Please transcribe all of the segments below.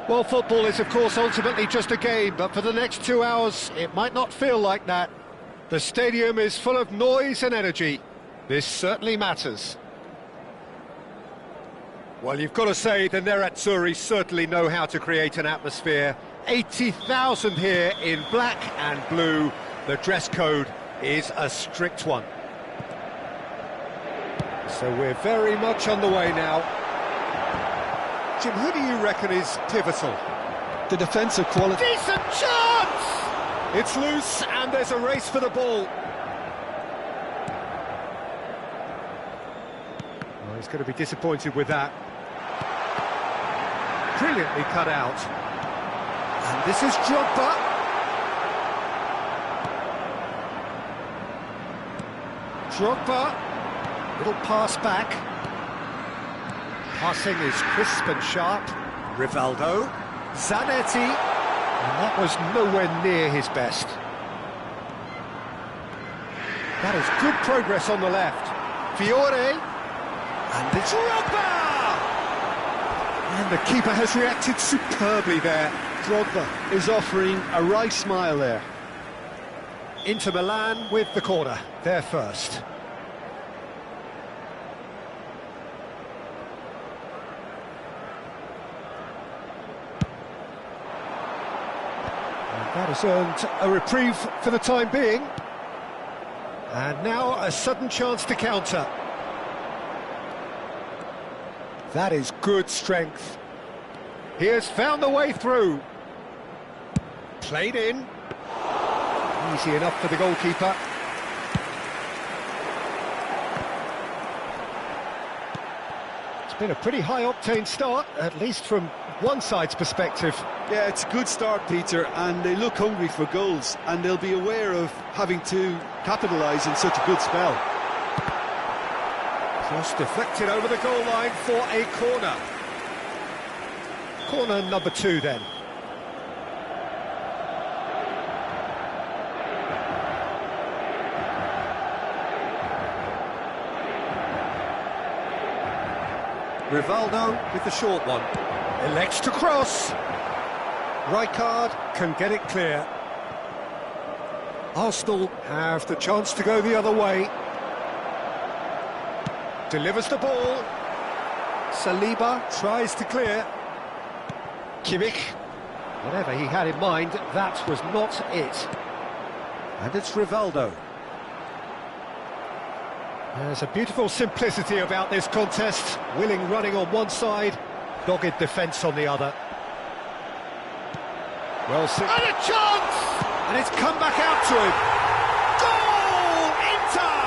Well, football is, of course, ultimately just a game, but for the next 2 hours, it might not feel like that. The stadium is full of noise and energy. This certainly matters. Well, you've got to say the Nerazzurri certainly know how to create an atmosphere. 80,000 here in black and blue. The dress code is a strict one. So we're very much on the way now. Jim, who do you reckon is pivotal? The defensive quality. Decent chance! It's loose and there's a race for the ball. Oh, he's going to be disappointed with that. Brilliantly cut out. And this is Drogba. Drogba. Little pass back. Passing is crisp and sharp. Rivaldo. Zanetti. And that was nowhere near his best. That is good progress on the left. Fiore. And it's Drogba! And the keeper has reacted superbly there. Drogba is offering a right smile there. Inter Milan with the corner. They're first. And that has earned a reprieve for the time being. And now a sudden chance to counter. That is good strength. He has found the way through. Played in. Easy enough for the goalkeeper. It's been a pretty high-octane start, at least from one side's perspective. Yeah, it's a good start, Peter, and they look hungry for goals, and they'll be aware of having to capitalise in such a good spell. Cross deflected over the goal line for a corner. Corner number 2 then. Rivaldo with the short one. Elects to cross. Rijkaard can get it clear. Arsenal have the chance to go the other way. Delivers the ball. Saliba tries to clear. Kimmich. Whatever he had in mind, that was not it. And it's Rivaldo. There's a beautiful simplicity about this contest. Willing running on one side, dogged defence on the other. Well seen. And a chance! And it's come back out to him. Goal! Inter!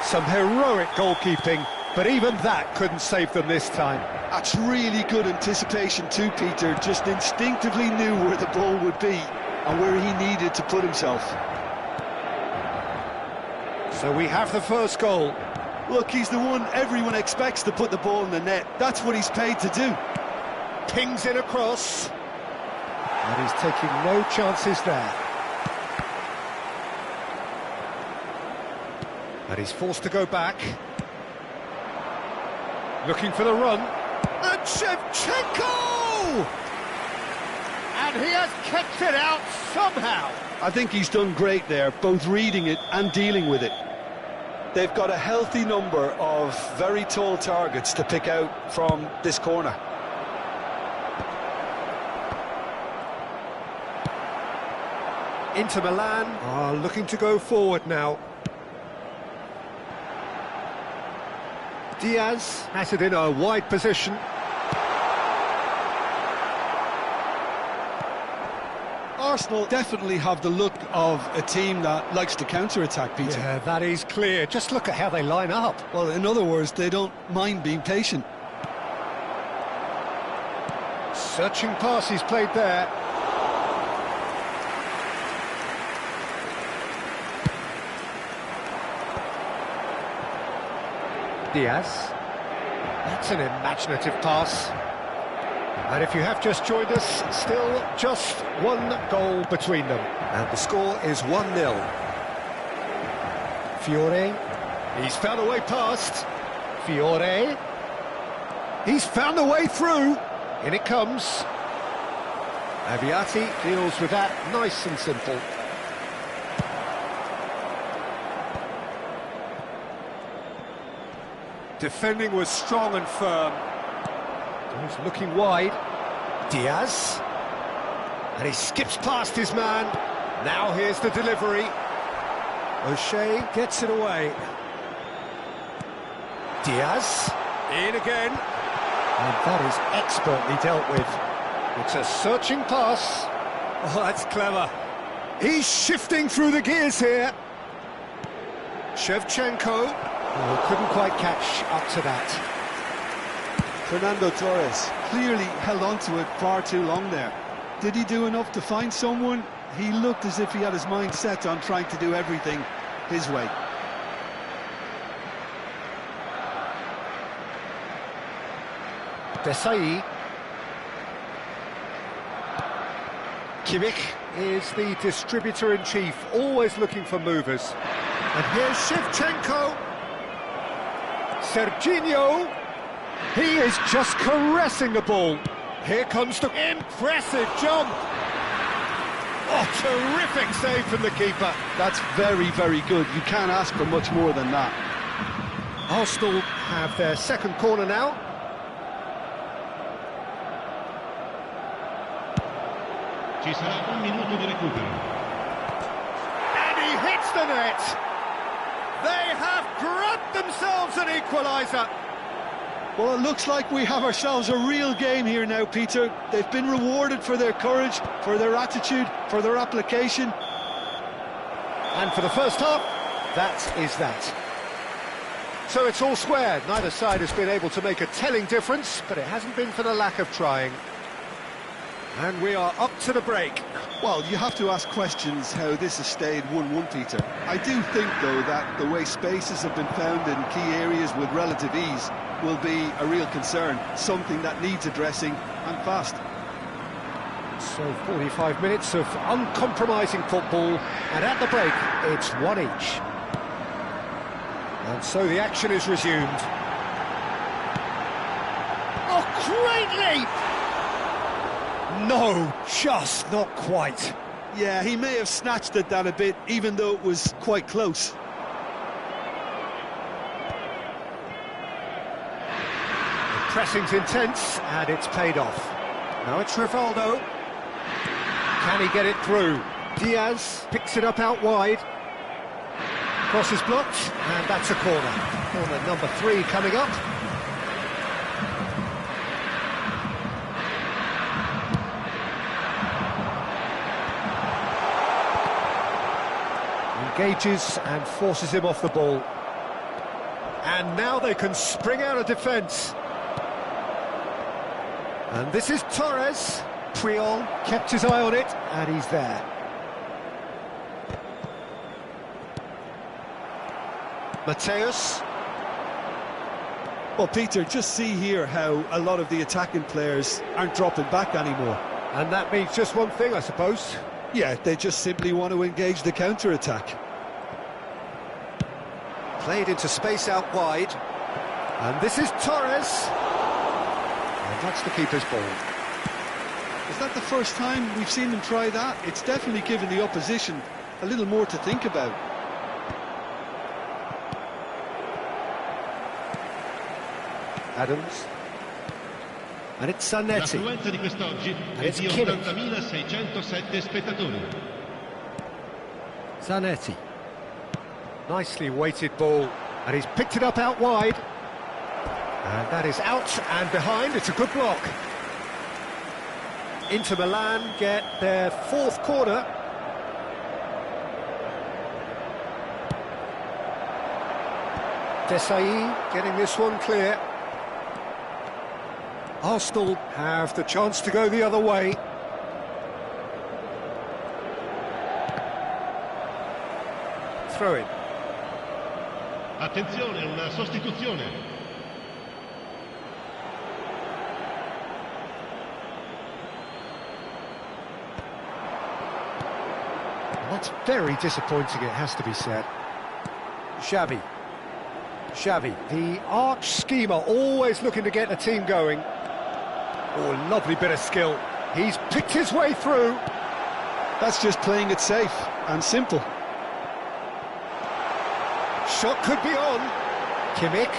Some heroic goalkeeping, but even that couldn't save them this time. That's really good anticipation too, Peter. Just instinctively knew where the ball would be and where he needed to put himself. So we have the first goal. Look, he's the one everyone expects to put the ball in the net. That's what he's paid to do. Pings it across. And he's taking no chances there. And he's forced to go back. Looking for the run. And Shevchenko! And he has kept it out somehow. I think he's done great there, both reading it and dealing with it. They've got a healthy number of very tall targets to pick out from this corner. Inter Milan are looking to go forward now. Diaz has it in a wide position. Arsenal definitely have the look of a team that likes to counter-attack, Peter. Yeah, that is clear. Just look at how they line up. Well, in other words, they don't mind being patient. Searching pass he's played there. Diaz. That's an imaginative pass. And if you have just joined us, still just one goal between them. And the score is 1-0. Fiore. He's found a way past. Fiore. He's found a way through. In it comes. Aviati deals with that nice and simple. Defending was strong and firm. He's looking wide. Diaz. And he skips past his man. Now here's the delivery. O'Shea gets it away. Diaz. In again. And that is expertly dealt with. It's a searching pass. Oh, that's clever. He's shifting through the gears here. Shevchenko. Oh, couldn't quite catch up to that. Fernando Torres clearly held on to it far too long there. Did he do enough to find someone? He looked as if he had his mind set on trying to do everything his way. Desai. Kimmich is the distributor-in-chief, always looking for movers. And here's Shevchenko. Serginho. He is just caressing the ball. Here comes the impressive jump. Oh, terrific save from the keeper. That's very, very good. You can't ask for much more than that. Arsenal have their second corner now. Ci sarà un minuto di recupero. And he hits the net. They have grabbed themselves an equaliser. Well, it looks like we have ourselves a real game here now, Peter. They've been rewarded for their courage, for their attitude, for their application. And for the first half, that is that. So it's all square. Neither side has been able to make a telling difference, but it hasn't been for the lack of trying. And we are up to the break. Well, you have to ask questions how this has stayed 1-1, Peter. I do think, though, that the way spaces have been found in key areas with relative ease will be a real concern, something that needs addressing, and fast. So 45 minutes of uncompromising football, and at the break, it's one each. And so the action is resumed. Oh, great leap! No, just not quite. Yeah, he may have snatched at that a bit, even though it was quite close. The pressing's intense, and it's paid off. Now it's Rivaldo. Can he get it through? Diaz picks it up out wide. Cross is blocked, and that's a corner. Corner number 3 coming up. Engages and forces him off the ball. And now they can spring out of defence. And this is Torres. Puyol kept his eye on it, and he's there. Mateus. Well, Peter, just see here how a lot of the attacking players aren't dropping back anymore. And that means just one thing, I suppose. Yeah, they just simply want to engage the counter-attack. Played into space out wide. And this is Torres. And that's the keeper's ball. Is that the first time we've seen them try that? It's definitely given the opposition a little more to think about. Adams. And it's Zanetti. L'affluenza di quest'oggi è di 80.607 spettatori. Zanetti. Nicely weighted ball. And he's picked it up out wide. And that is out and behind. It's a good block. Inter Milan get their 4th corner. Desai getting this one clear. Arsenal have the chance to go the other way. Throw in. Attenzione, una sostituzione. That's very disappointing, it has to be said. Xavi. Xavi, the arch schemer, always looking to get the team going. Oh, lovely bit of skill. He's picked his way through. That's just playing it safe and simple. Shot could be on. Kimmich.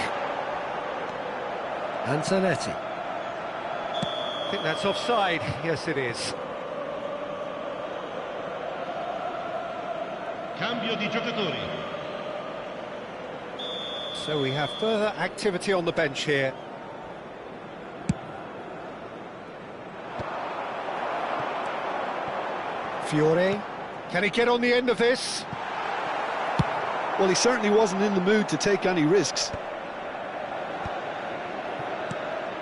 Antonetti. I think that's offside. Yes, it is. Cambio di giocatori. So we have further activity on the bench here. Fiore. Can he get on the end of this? Well, he certainly wasn't in the mood to take any risks.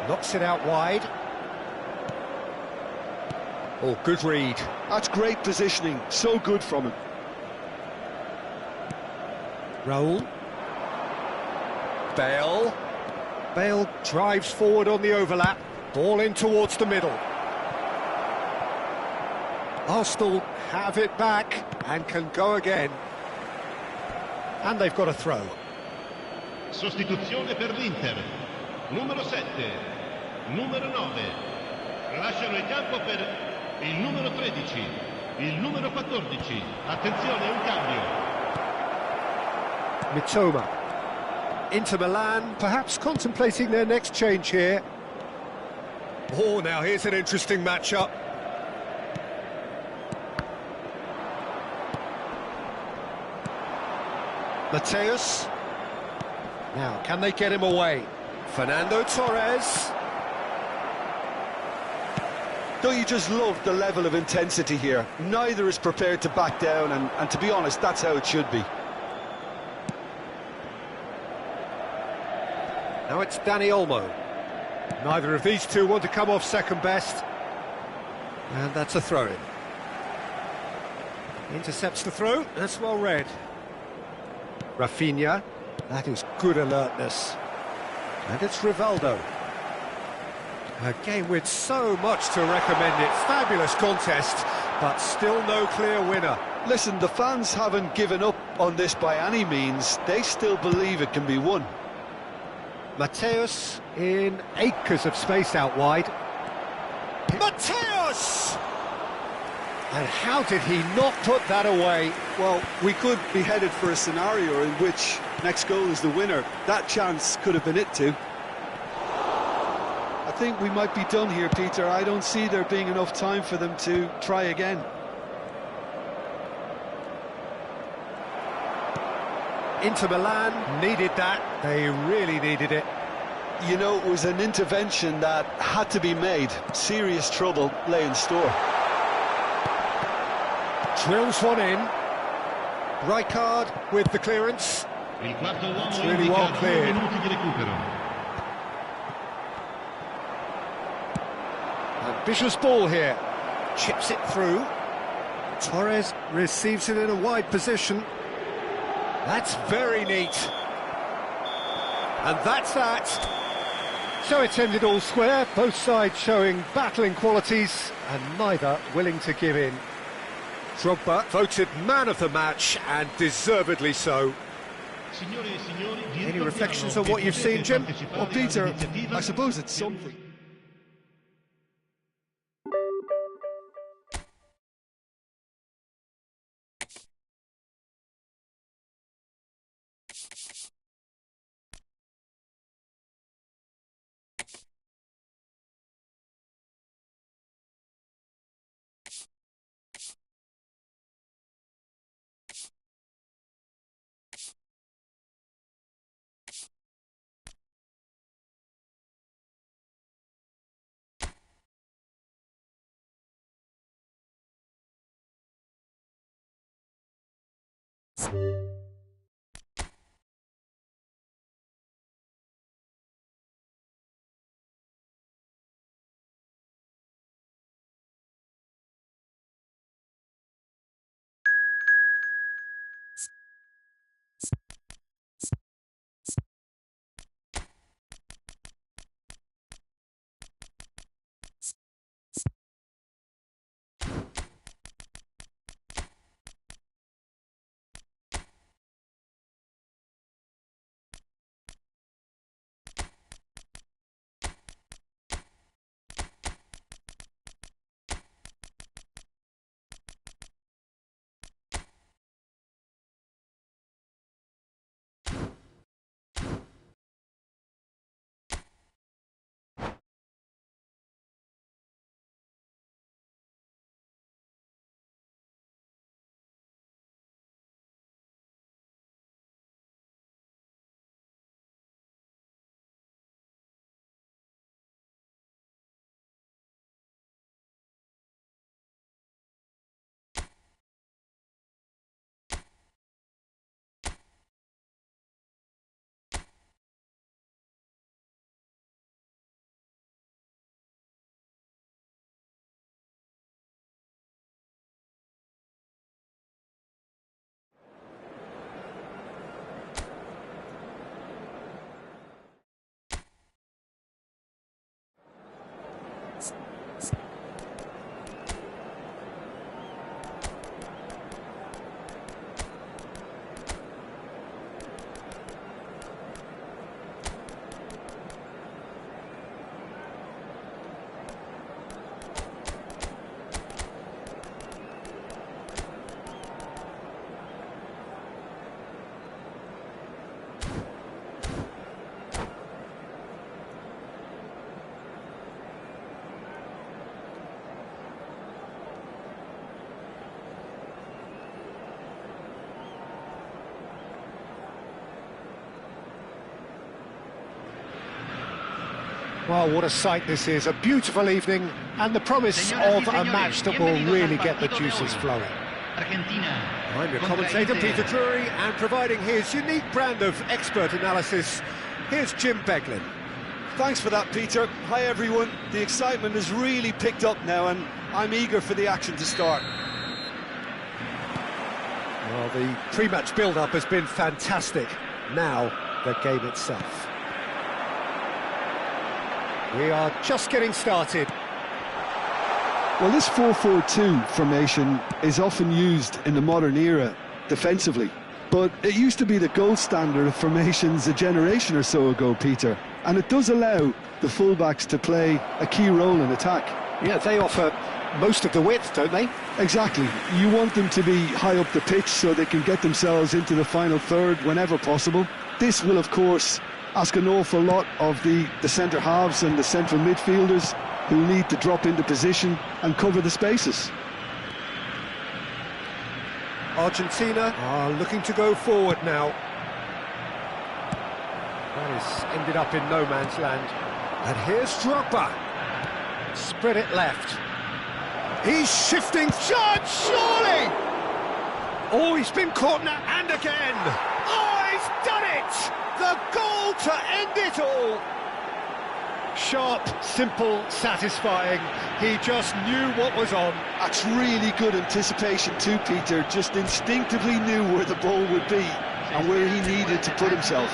Knocks it out wide. Oh, good read. That's great positioning, so good from him. Raul. Bale. Bale drives forward on the overlap. Ball in towards the middle. Arsenal have it back and can go again. And they've got a throw. Sostituzione per l'Inter. Numero 7, numero 9. Lasciano il campo per il numero 13, il numero 14. Attenzione, un cambio. Mitoma. Inter Milan, perhaps contemplating their next change here. Oh, now here's an interesting matchup. Mateus. Now, can they get him away? Fernando Torres. Don't you just love the level of intensity here? Neither is prepared to back down, and to be honest, that's how it should be. Now it's Dani Olmo. Neither of these two want to come off second best. And that's a throw-in. Intercepts the throw, that's well read. Rafinha, that is good alertness. And it's Rivaldo. A game with so much to recommend it. Fabulous contest, but still no clear winner. Listen, the fans haven't given up on this by any means. They still believe it can be won. Mateus in acres of space out wide. Mateus! And how did he not put that away? Well, we could be headed for a scenario in which next goal is the winner. That chance could have been it too. I think we might be done here, Peter. I don't see there being enough time for them to try again. Inter Milan needed that. They really needed it. You know, it was an intervention that had to be made. Serious trouble lay in store. Drills one in. Rijkaard with the clearance. Il quarto uomo It's really indica well 2 cleared. minuti di recupero. Ambitious ball here. Chips it through. Torres receives it in a wide position. That's very neat. And that's that. So it's ended all square, both sides showing battling qualities and neither willing to give in. Drogba voted man of the match, and deservedly so. Any reflections on what you've seen, Jim? Well, Peter, I suppose it's something. Well, what a sight this is. A beautiful evening and the promise of a match that will really get the juices flowing. I'm your commentator, Peter Drury, and providing his unique brand of expert analysis, here's Jim Beglin. Thanks for that, Peter. Hi, everyone. The excitement has really picked up now, and I'm eager for the action to start. Well, the pre-match build-up has been fantastic. Now, the game itself. We are just getting started. Well, this 4-4-2 formation is often used in the modern era defensively, but it used to be the gold standard of formations a generation or so ago, Peter, and it does allow the fullbacks to play a key role in attack. Yeah, they offer most of the width, don't they? Exactly. You want them to be high up the pitch so they can get themselves into the final third whenever possible. This will, of course, ask an awful lot of the centre halves and the central midfielders, who need to drop into position and cover the spaces. Argentina are looking to go forward now. That has ended up in no man's land. And here's Drogba. Spread it left. He's shifting. Shot, surely! Oh, he's been caught now, and again! Oh, he's done it! The goal to end it all! Sharp, simple, satisfying. He just knew what was on. That's really good anticipation too, Peter. Just instinctively knew where the ball would be and where he needed to put himself.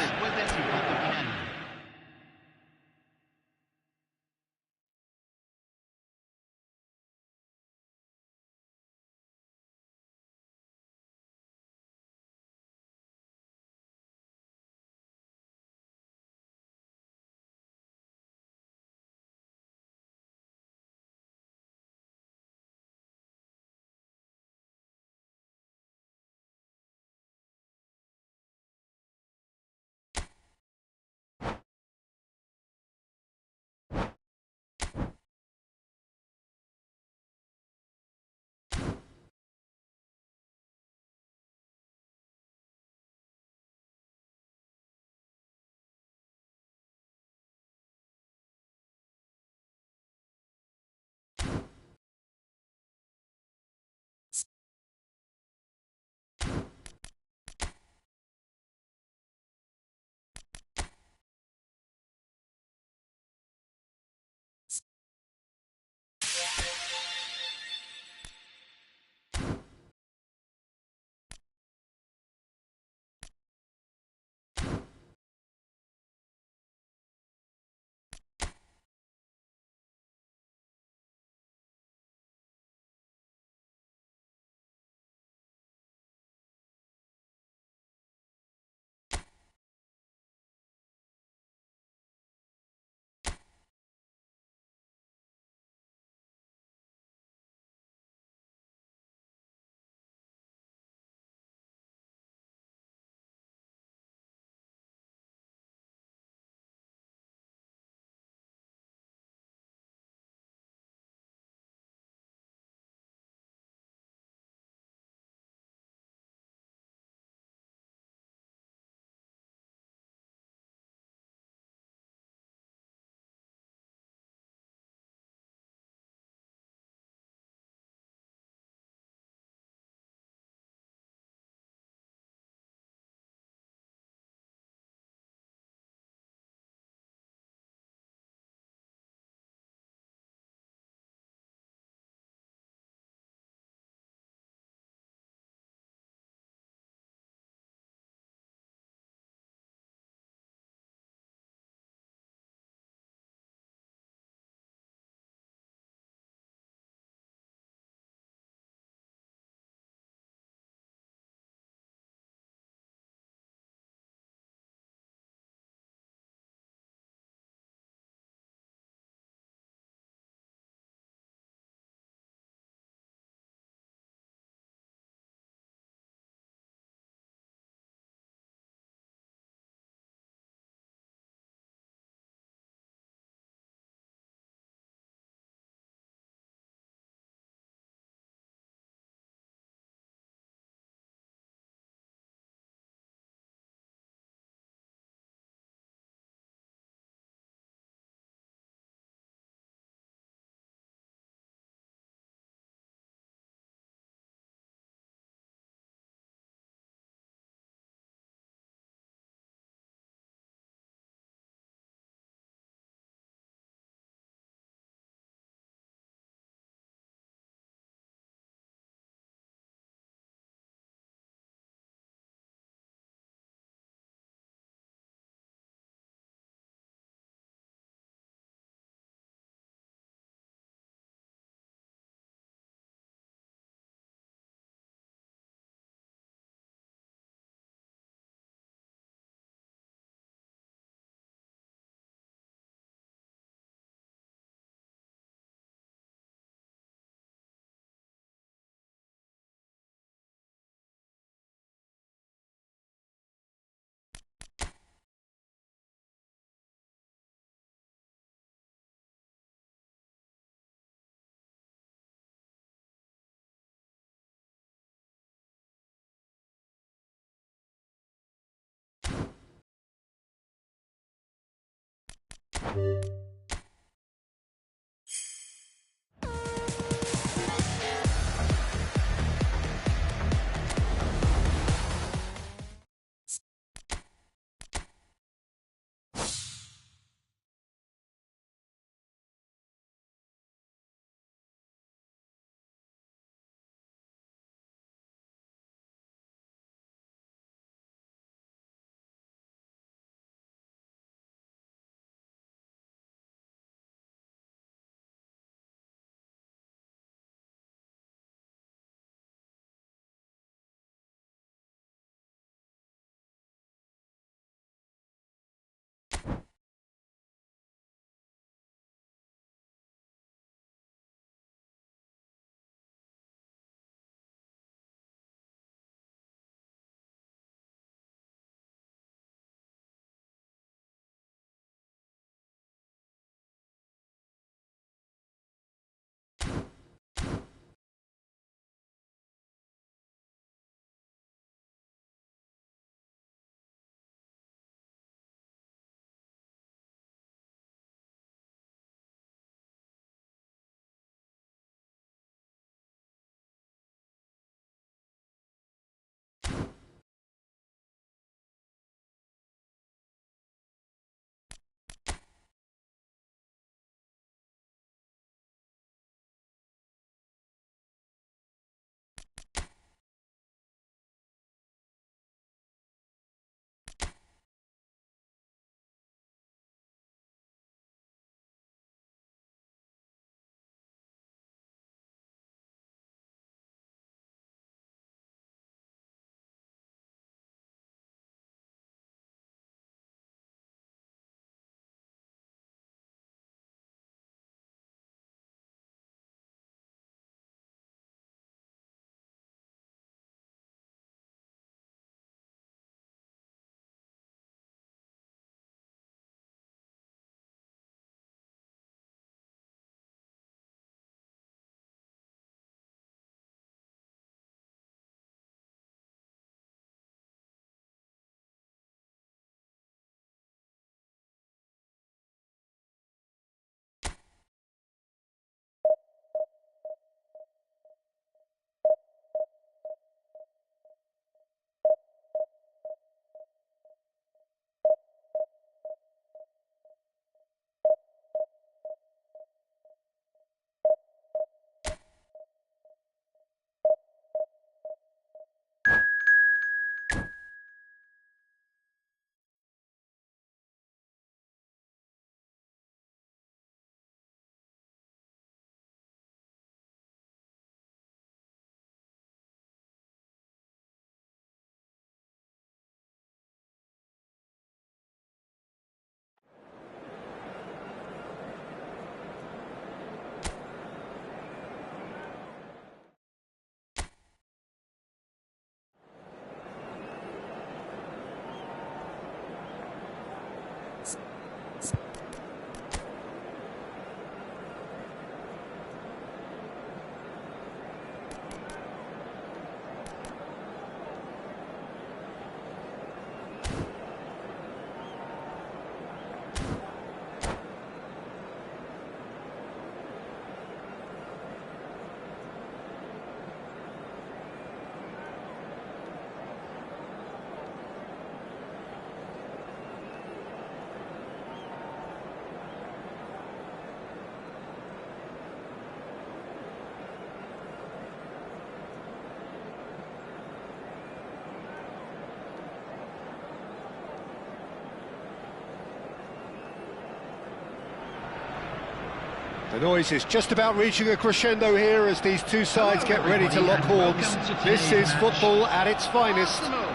The noise is just about reaching a crescendo here as these two sides get ready to lock horns. This is football at its finest. Arsenal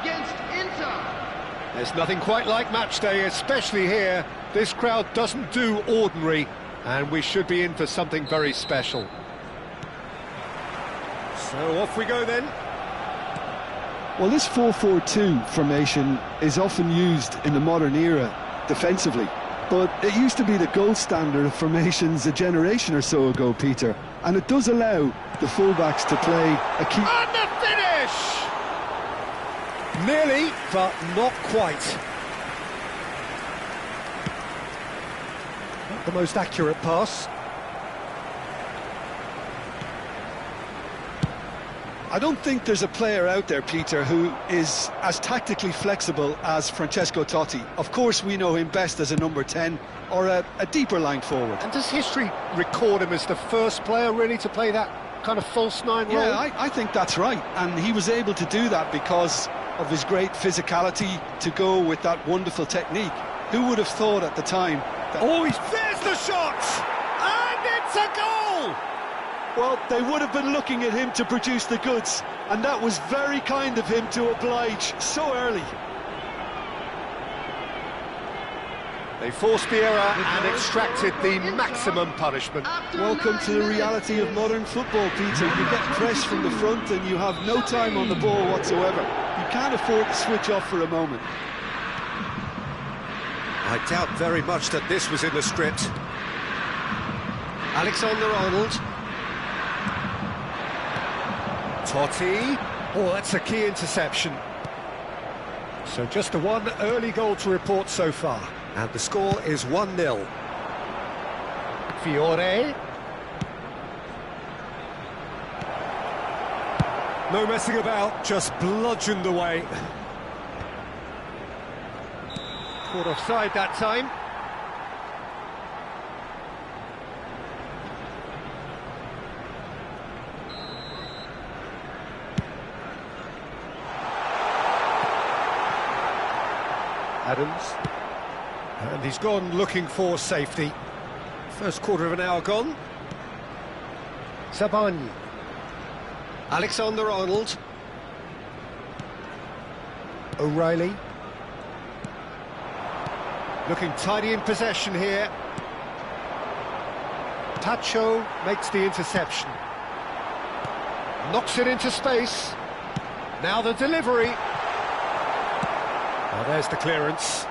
against Inter. There's nothing quite like match day, especially here. This crowd doesn't do ordinary, and we should be in for something very special. So off we go then. Well, this 4-4-2 formation is often used in the modern era defensively, but it used to be the gold standard of formations a generation or so ago, Peter, and it does allow the fullbacks to play a key... And the finish! Nearly, but not quite. the most accurate pass. I don't think there's a player out there, Peter, who is as tactically flexible as Francesco Totti. Of course, we know him best as a number 10 or a deeper line forward. And does history record him as the first player really to play that kind of false nine role? Yeah, I think that's right. And he was able to do that because of his great physicality to go with that wonderful technique. Who would have thought at the time that... Oh, there's the shot! And it's a goal! Well, they would have been looking at him to produce the goods, and that was very kind of him to oblige so early. They forced the error and extracted the maximum punishment. Welcome to the reality of modern football, Peter. You get pressed from the front and you have no time on the ball whatsoever. You can't afford to switch off for a moment. I doubt very much that this was in the script. Alexander-Arnold. Totti. Oh, that's a key interception. So just the one early goal to report so far. And the score is 1-0. Fiore. No messing about, just bludgeoned away. Caught offside that time. Adams. And he's gone looking for safety. First quarter of an hour gone. Sabani. Alexander-Arnold. O'Reilly. Looking tidy in possession here. Pacho makes the interception. Knocks it into space. Now the delivery. Oh, there's the clearance.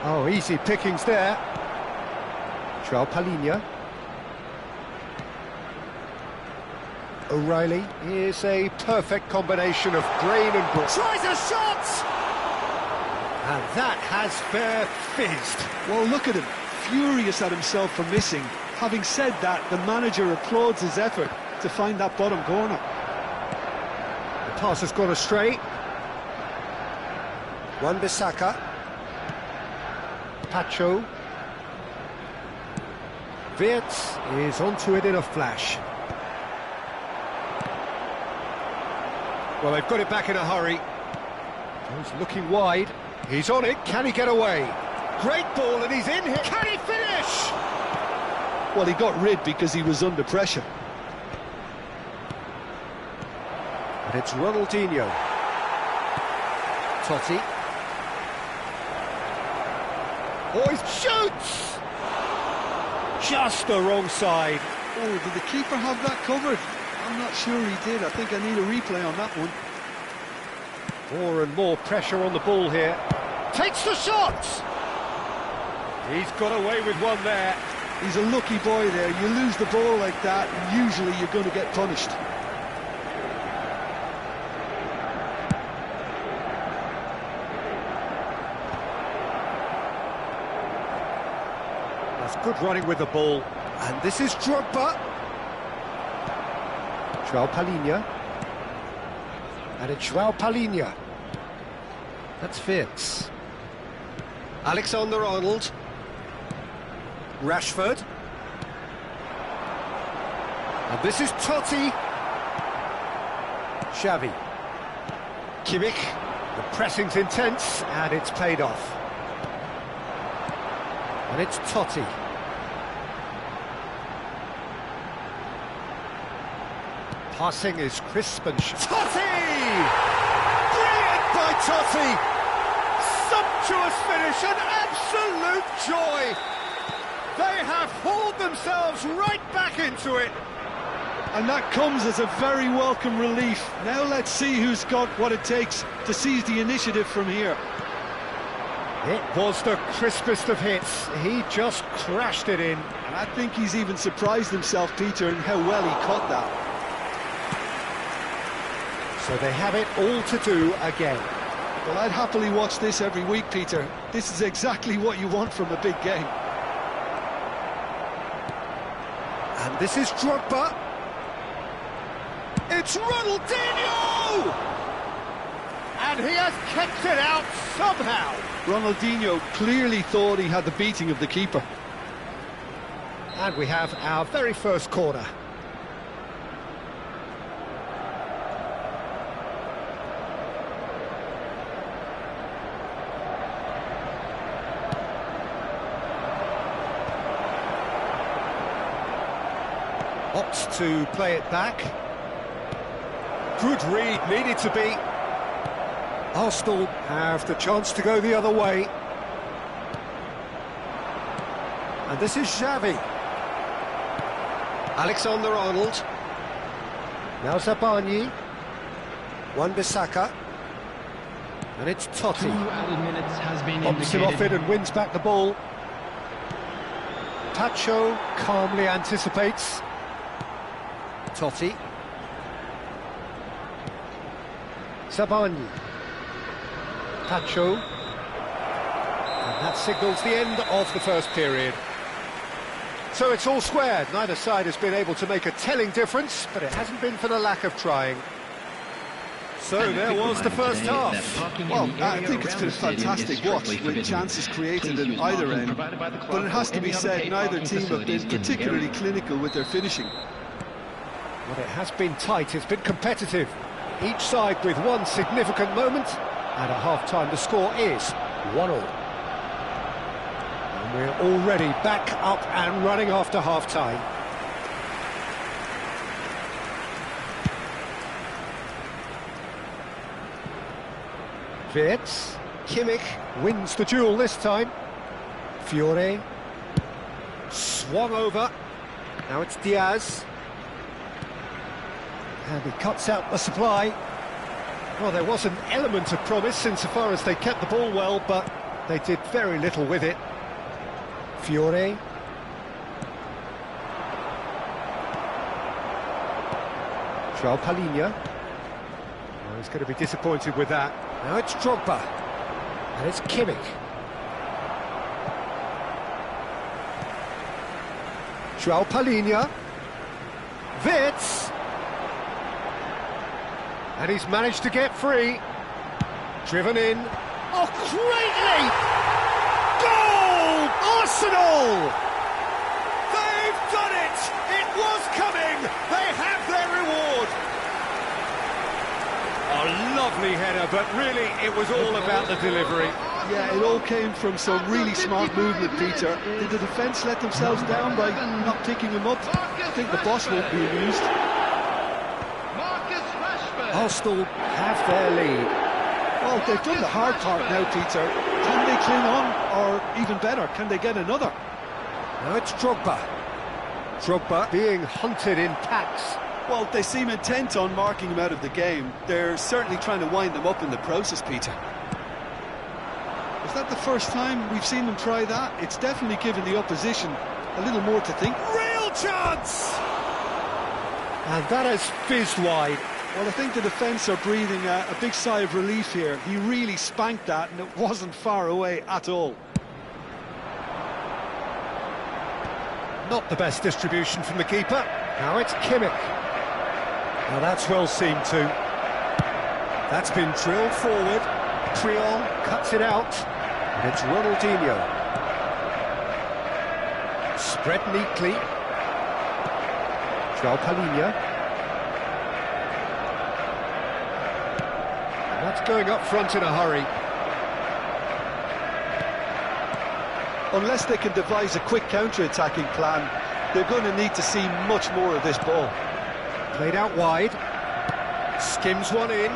Oh, easy pickings there. João Palhinha. O'Reilly is a perfect combination of brain and ball. Tries a shot! And that has fair fizzed. Well, look at him, furious at himself for missing. Having said that, the manager applauds his effort to find that bottom corner. The pass has gone astray. Wan-Bissaka. Pacho. Wirtz is onto it in a flash. Well, they've got it back in a hurry. He's looking wide. He's on it. Can he get away? Great ball, and he's in here. Can he finish? Well, he got rid because he was under pressure. And it's Ronaldinho. Totti. Oh, he shoots! Just the wrong side. Oh, did the keeper have that covered? I'm not sure he did. I think I need a replay on that one. More and more pressure on the ball here. Takes the shot! He's got away with one there. He's a lucky boy there. You lose the ball like that, and usually you're going to get punished. That's good running with the ball. And this is Drogba. João Palhinha. And it's João Palhinha. That's Wirtz. Alexander-Arnold. Rashford. And this is Totti. Xavi. Kimmich. The pressing's intense, and it's paid off. And it's Totti. Passing is crisp and... Totti! Brilliant by Totti! Sumptuous finish, an absolute joy! They have hauled themselves right back into it. And that comes as a very welcome relief. Now let's see who's got what it takes to seize the initiative from here. It was the crispest of hits. He just crashed it in. And I think he's even surprised himself, Peter, in how well he caught that. So they have it all to do again. Well, I'd happily watch this every week, Peter. This is exactly what you want from a big game. And this is Drogba. It's Ronaldinho! And he has kept it out somehow. Ronaldinho clearly thought he had the beating of the keeper. And we have our very first corner. Opts to play it back. Good read, needed to be. Arsenal have the chance to go the other way. And this is Xavi. Alexander-Arnold. Now Zabarnyi. Wan-Bissaka. And it's Totti. 2 added minutes has been Pops him off it indicated. and wins back the ball. Tacho calmly anticipates. Totti. Zabarnyi. Tacho. And that signals the end of the first period. So it's all squared. Neither side has been able to make a telling difference, but it hasn't been for the lack of trying. So there was the first half. Well, I think it's been a fantastic watch, with chances created at either end. But it has to be said, neither team have been particularly clinical with their finishing. Well, it has been tight, it's been competitive. Each side with one significant moment, and at half-time the score is 1-1. And we're already back up and running after half-time. Wirtz, Kimmich wins the duel this time. Fiore swung over. Now it's Diaz. And he cuts out the supply. Well, there was an element of promise insofar as they kept the ball well, but they did very little with it. Fiore. João Palhinha. Well, he's going to be disappointed with that. Now it's Drogba. And it's Kimmich. João Palhinha. Wirtz. And he's managed to get free. Driven in. Oh, great leap! Goal! Arsenal! They've done it! It was coming! They have their reward! A lovely header, but really it was all about the delivery. Yeah, it all came from some really smart movement, Peter. Did the defence let themselves down by not picking him up? I think the boss won't be amused. Arsenal have their lead. Well, they've done the hard part now, Peter. Can they cling on, or even better, can they get another? Now it's Drogba. Drogba being hunted in packs. Well, they seem intent on marking him out of the game. They're certainly trying to wind them up in the process, Peter. Is that the first time we've seen them try that? It's definitely given the opposition a little more to think. Real chance! And that has fizzed wide. Well, I think the defence are breathing a big sigh of relief here. He really spanked that, and it wasn't far away at all. Not the best distribution from the keeper. Now it's Kimmich. Now that's well seen too. That's been drilled forward. Triol cuts it out. And it's Ronaldinho. Spread neatly. João Palhinha. That's going up front in a hurry. Unless they can devise a quick counter-attacking plan, they're going to need to see much more of this ball. Played out wide. Skims one in.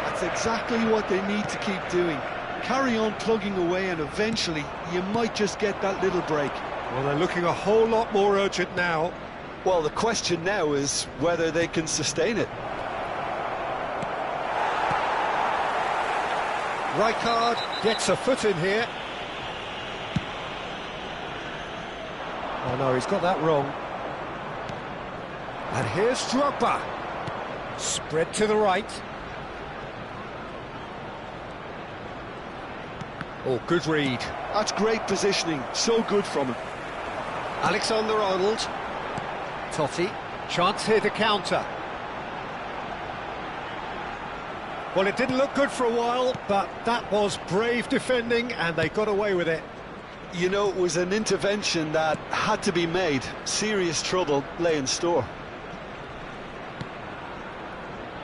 That's exactly what they need to keep doing. Carry on plugging away, and eventually you might just get that little break. Well, they're looking a whole lot more urgent now. Well, the question now is whether they can sustain it. Rijkaard gets a foot in here. Oh no, he's got that wrong. And here's Drogba. Spread to the right. Oh, good read. That's great positioning, so good from him. Alexander-Arnold. Totti. Chance here to counter. Well, it didn't look good for a while, but that was brave defending, and they got away with it. You know, it was an intervention that had to be made. Serious trouble lay in store.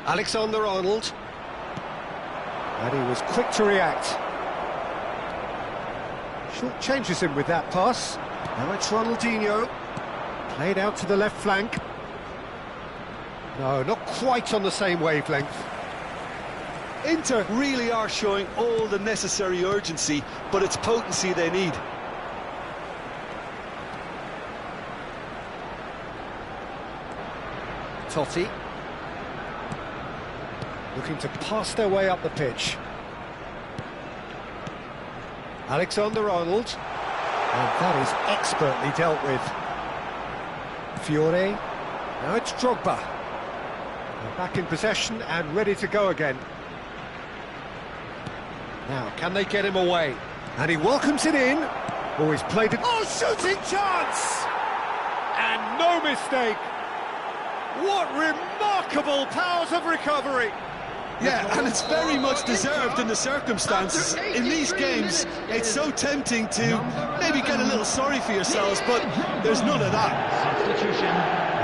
Alexander-Arnold. And he was quick to react. Short changes him with that pass. Now it's Ronaldinho. Played out to the left flank. No, not quite on the same wavelength. Inter really are showing all the necessary urgency, but it's potency they need. Totti. Looking to pass their way up the pitch. Alexander-Arnold. And that is expertly dealt with. Fiore. Now it's Drogba. They're back in possession and ready to go again. Now, can they get him away? And he welcomes it in. Oh, he's played it. Oh, shooting chance! And no mistake. What remarkable powers of recovery. Yeah, and it's very much deserved in the circumstances. In these games, it's so tempting to maybe get a little sorry for yourselves, but there's none of that. Substitution.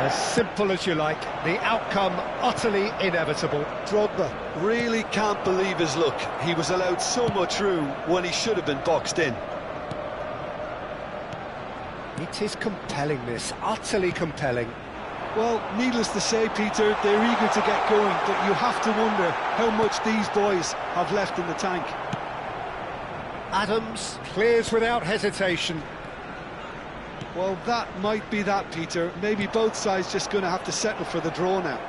As simple as you like, the outcome utterly inevitable. Drogba really can't believe his luck. He was allowed so much room when he should have been boxed in. It is compelling, this, utterly compelling. Well, needless to say, Peter, they're eager to get going, but you have to wonder how much these boys have left in the tank. Adams clears without hesitation. Well, that might be that, Peter. Maybe both sides just going to have to settle for the draw now.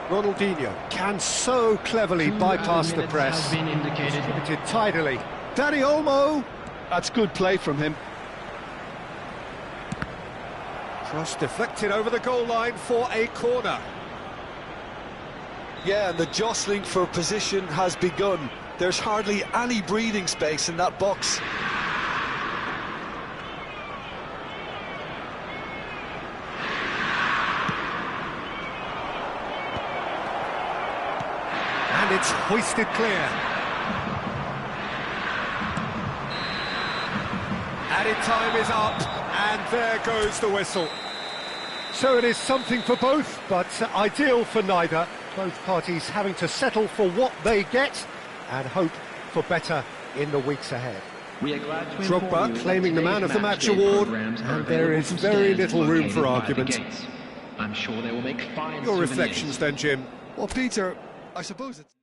Ronaldinho can so cleverly bypass the press. Distributed tidily. Dani Olmo. That's good play from him. Cross deflected over the goal line for a corner. Yeah, and the jostling for position has begun. There's hardly any breathing space in that box. And it's hoisted clear. Added time is up, and there goes the whistle. So it is something for both, but ideal for neither. Both parties having to settle for what they get and hope for better in the weeks ahead. Drogba claiming the Man of the Match award, and there is very little room for argument. I'm sure they will make fine. Your reflections then, Jim? Well, Peter, I suppose it's...